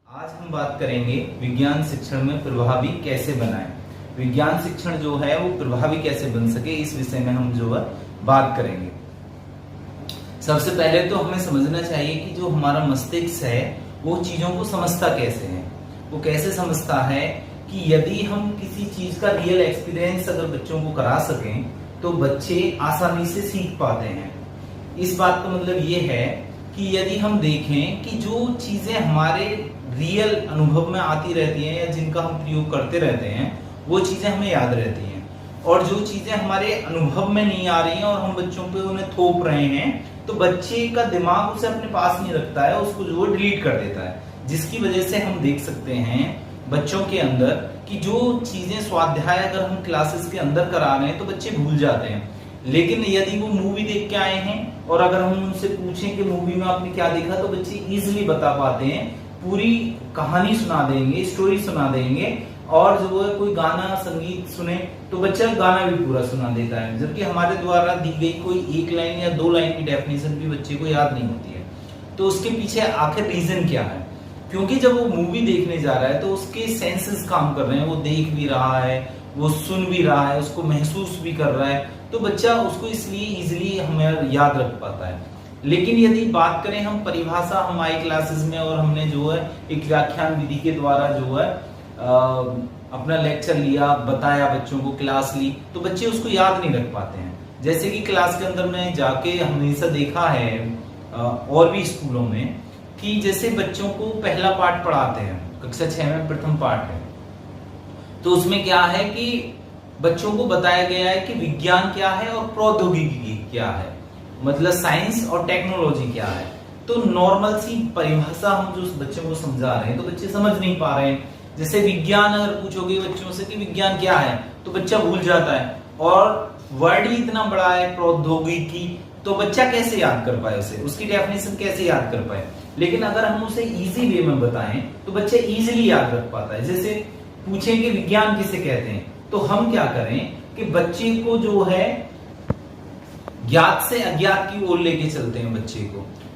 आज हम बात करेंगे विज्ञान शिक्षण में प्रभावी कैसे बनाएं। विज्ञान शिक्षण जो है वो प्रभावी कैसे बन सके, इस विषय में हम जो है बात करेंगे। सबसे पहले तो हमें समझना चाहिए कि जो हमारा मस्तिष्क है वो चीजों को समझता कैसे है। वो कैसे समझता है कि यदि हम किसी चीज का रियल एक्सपीरियंस अगर बच्चों को करा सकें तो बच्चे आसानी से सीख पाते हैं। इस बात का मतलब ये है कि यदि हम देखें कि जो चीजें हमारे रियल अनुभव में आती रहती हैं या जिनका हम प्रयोग करते रहते हैं वो चीजें हमें याद रहती हैं, और जो चीजें हमारे अनुभव में नहीं आ रही हैं और हम बच्चों पे उन्हें थोप रहे हैं तो बच्चे का दिमाग उसे अपने पास नहीं रखता है, उसको जो है डिलीट कर देता है। जिसकी वजह से हम देख सकते हैं बच्चों के अंदर कि जो चीजें स्वाध्याय अगर हम क्लासेस के अंदर करा रहे हैं तो बच्चे भूल जाते हैं, लेकिन यदि वो मूवी देख के आए हैं और अगर हम उनसे पूछें कि मूवी में आपने क्या देखा तो बच्चे इजीली बता पाते हैं, पूरी कहानी सुना देंगे, स्टोरी सुना देंगे। और जो है कोई गाना संगीत सुने तो बच्चा गाना भी पूरा सुना देता है, जबकि हमारे द्वारा दी गई कोई एक लाइन या दो लाइन की डेफिनेशन भी बच्चे को याद नहीं होती है। तो उसके पीछे आखिर रीजन क्या है? क्योंकि जब वो मूवी देखने जा रहा है तो उसके सेंसेस काम कर रहे हैं, वो देख भी रहा है, वो सुन भी रहा है, उसको महसूस भी कर रहा है, तो बच्चा उसको इसलिए इजीली हमें याद रख पाता है। लेकिन यदि बात करें हम परिभाषा, हमारी क्लासेस में और हमने जो है एक व्याख्यान विधि के द्वारा जो है अपना लेक्चर लिया, बताया, बच्चों को क्लास ली, तो बच्चे उसको याद नहीं रख पाते हैं। जैसे कि क्लास के अंदर में जाके हमेशा देखा है और भी स्कूलों में कि जैसे बच्चों को पहला पाठ पढ़ाते हैं, कक्षा 6 में प्रथम पाठ है, तो उसमें क्या है कि बच्चों को बताया गया है कि विज्ञान क्या है और प्रौद्योगिकी क्या है, मतलब साइंस और टेक्नोलॉजी क्या है। तो नॉर्मल सी परिभाषा हम जो बच्चों को समझा रहे हैं तो बच्चे समझ नहीं पा रहे हैं। जैसे विज्ञान अगर पूछोगे बच्चों से कि विज्ञान क्या है तो बच्चा भूल जाता है, और वर्ड ही इतना बड़ा है प्रौद्योगिकी, तो बच्चा कैसे याद कर पाए उसे, उसकी डेफिनेशन कैसे याद कर पाए। लेकिन अगर हम उसे इजी वे में बताएं तो बच्चा इजीली याद रख पाता है। जैसे पूछें कि विज्ञान किसे कहते हैं तो हम क्या करें कि बच्चे को जो है ज्ञात से अज्ञात की ओर लेके चलते हैं।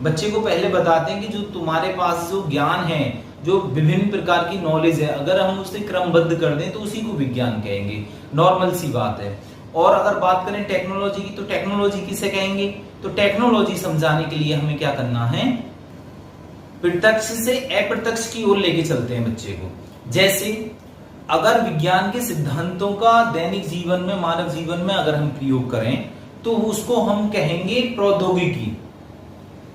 बच्चे को पहले बताते हैं कि जो तुम्हारे पास जो ज्ञान है, जो विभिन्न प्रकार की नॉलेज है, अगर हम उसे क्रमबद्ध कर दें तो उसी को विज्ञान कहेंगे। नॉर्मल सी बात है। और अगर बात करें टेक्नोलॉजी की तो टेक्नोलॉजी किसे कहेंगे, तो टेक्नोलॉजी समझाने के लिए हमें क्या करना है, प्रत्यक्ष से अप्रत्यक्ष की ओर लेके चलते हैं बच्चे को। जैसे अगर विज्ञान के सिद्धांतों का दैनिक जीवन में, मानव जीवन में अगर हम प्रयोग करें तो उसको हम कहेंगे प्रौद्योगिकी।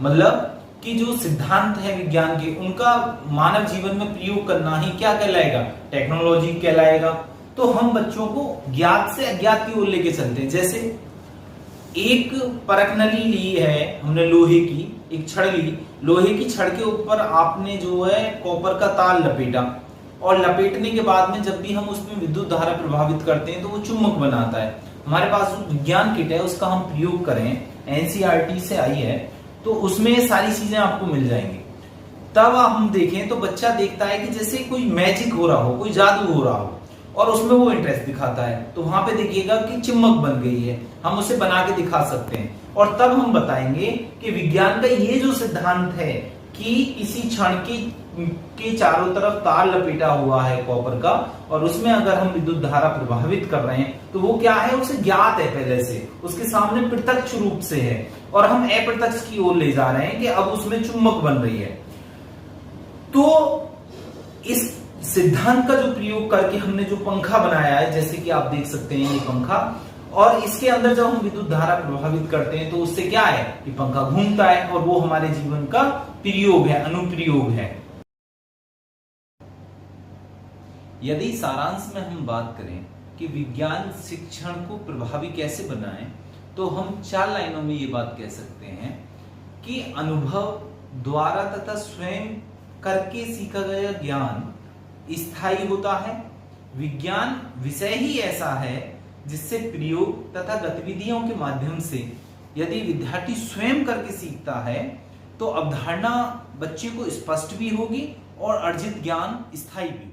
मतलब कि जो सिद्धांत है विज्ञान के, उनका मानव जीवन में प्रयोग करना ही क्या कहलाएगा, टेक्नोलॉजी कहलाएगा। तो हम बच्चों को ज्ञात से अज्ञात की ओर लेके चलते हैं। जैसे एक परखनली ली है हमने, लोहे की एक छड़ ली, लोहे की छड़ के ऊपर आपने जो है कॉपर का तार लपेटा, और लपेटने के बाद में जब भी हम उसमें विद्युत धारा प्रभावित करते हैं तो वो चुंबक बनाता है। हमारे पास जो विज्ञान किट है उसका हम प्रयोग करें, एनसीईआरटी से आई है, तो उसमें सारी चीजें आपको मिल जाएंगी। तब हम देखें तो बच्चा देखता है कि जैसे कोई मैजिक हो रहा हो, कोई जादू हो रहा हो, और उसमें वो इंटरेस्ट दिखाता है। तो वहां पे देखिएगा कि चिमक बन गई है, हम उसे बना के दिखा सकते हैं। और तब हम बताएंगे कि विज्ञान का ये जो सिद्धांत है कि किसी क्षण के चारों तरफ तार लपेटा हुआ है कॉपर का, और उसमें अगर हम विद्युत धारा प्रभावित कर रहे हैं तो वो क्या है, उसे ज्ञात है पहले से, उसके सामने प्रत्यक्ष रूप से है, और हम अप्रत्यक्ष की ओर ले जा रहे हैं कि अब उसमें चुंबक बन रही है। तो इस सिद्धांत का जो प्रयोग करके हमने जो पंखा बनाया है, जैसे कि आप देख सकते हैं ये पंखा, और इसके अंदर जब हम विद्युत धारा प्रभावित करते हैं तो उससे क्या है कि पंखा घूमता है, और वो हमारे जीवन का प्रयोग है, अनुप्रयोग है। यदि सारांश में हम बात करें कि विज्ञान शिक्षण को प्रभावी कैसे बनाएं, तो हम 4 लाइनों में ये बात कह सकते हैं कि अनुभव द्वारा तथा स्वयं करके सीखा गया ज्ञान स्थायी होता है। विज्ञान विषय ही ऐसा है जिससे प्रयोग तथा गतिविधियों के माध्यम से यदि विद्यार्थी स्वयं करके सीखता है तो अवधारणा बच्चे को स्पष्ट भी होगी और अर्जित ज्ञान स्थायी भी।